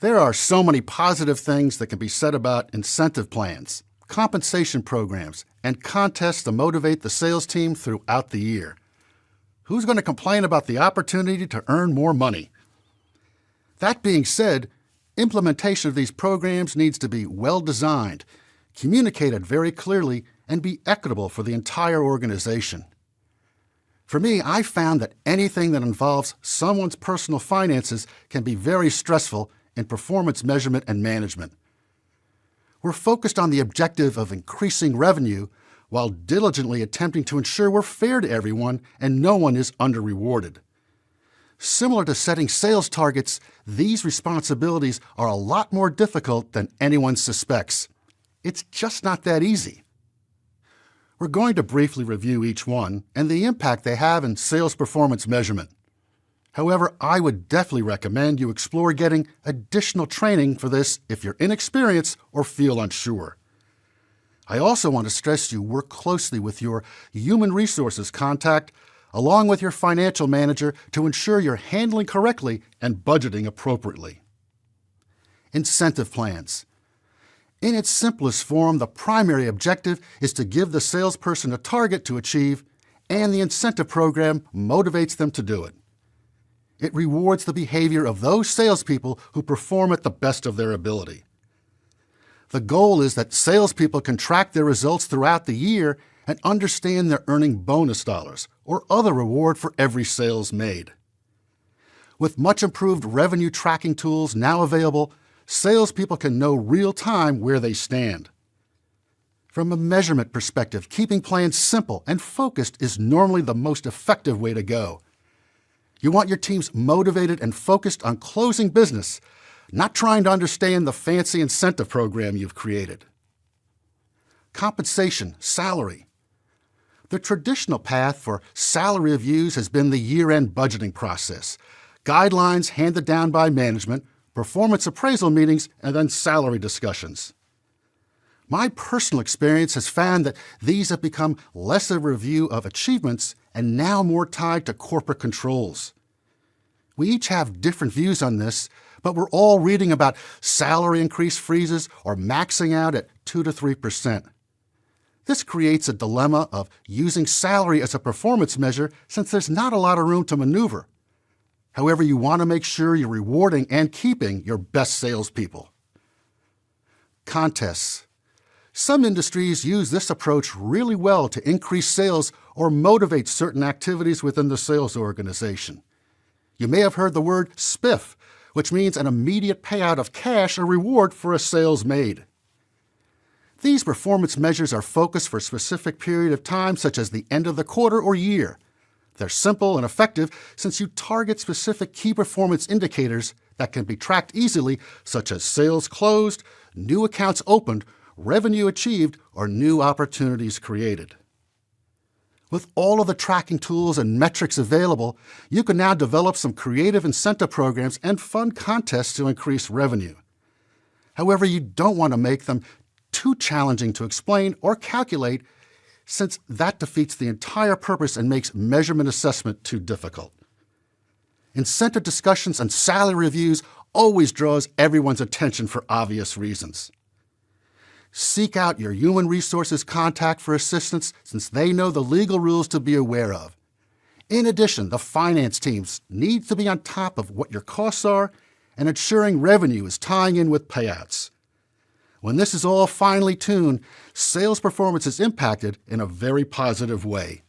There are so many positive things that can be said about incentive plans, compensation programs, and contests to motivate the sales team throughout the year. Who's going to complain about the opportunity to earn more money? That being said, implementation of these programs needs to be well designed, communicated very clearly, and be equitable for the entire organization. For me, I found that anything that involves someone's personal finances can be very stressful in performance measurement and management. We're focused on the objective of increasing revenue while diligently attempting to ensure we're fair to everyone and no one is under-rewarded. Similar to setting sales targets, these responsibilities are a lot more difficult than anyone suspects. It's just not that easy. We're going to briefly review each one and the impact they have in sales performance measurement. However, I would definitely recommend you explore getting additional training for this if you're inexperienced or feel unsure. I also want to stress you work closely with your human resources contact along with your financial manager to ensure you're handling correctly and budgeting appropriately. Incentive plans. In its simplest form, the primary objective is to give the salesperson a target to achieve, and the incentive program motivates them to do it. It rewards the behavior of those salespeople who perform at the best of their ability. The goal is that salespeople can track their results throughout the year and understand they're earning bonus dollars or other reward for every sales made. With much improved revenue tracking tools now available, salespeople can know real-time where they stand. From a measurement perspective, keeping plans simple and focused is normally the most effective way to go. You want your teams motivated and focused on closing business, not trying to understand the fancy incentive program you've created. Compensation, salary. The traditional path for salary reviews has been the year-end budgeting process, guidelines handed down by management, performance appraisal meetings, and then salary discussions. My personal experience has found that these have become less a review of achievements and now more tied to corporate controls. We each have different views on this, but we're all reading about salary increase freezes or maxing out at 2 to 3%. This creates a dilemma of using salary as a performance measure since there's not a lot of room to maneuver. However, you want to make sure you're rewarding and keeping your best salespeople. Contests. Some industries use this approach really well to increase sales or motivate certain activities within the sales organization. You may have heard the word spiff, which means an immediate payout of cash or reward for a sales made. These performance measures are focused for a specific period of time, such as the end of the quarter or year. They're simple and effective since you target specific key performance indicators that can be tracked easily, such as sales closed, new accounts opened, revenue achieved, or new opportunities created. With all of the tracking tools and metrics available, you can now develop some creative incentive programs and fun contests to increase revenue. However, you don't want to make them too challenging to explain or calculate, since that defeats the entire purpose and makes measurement assessment too difficult. Incentive discussions and salary reviews always draws everyone's attention for obvious reasons. Seek out your human resources contact for assistance since they know the legal rules to be aware of. In addition, the finance teams need to be on top of what your costs are and ensuring revenue is tying in with payouts. When this is all finely tuned, sales performance is impacted in a very positive way.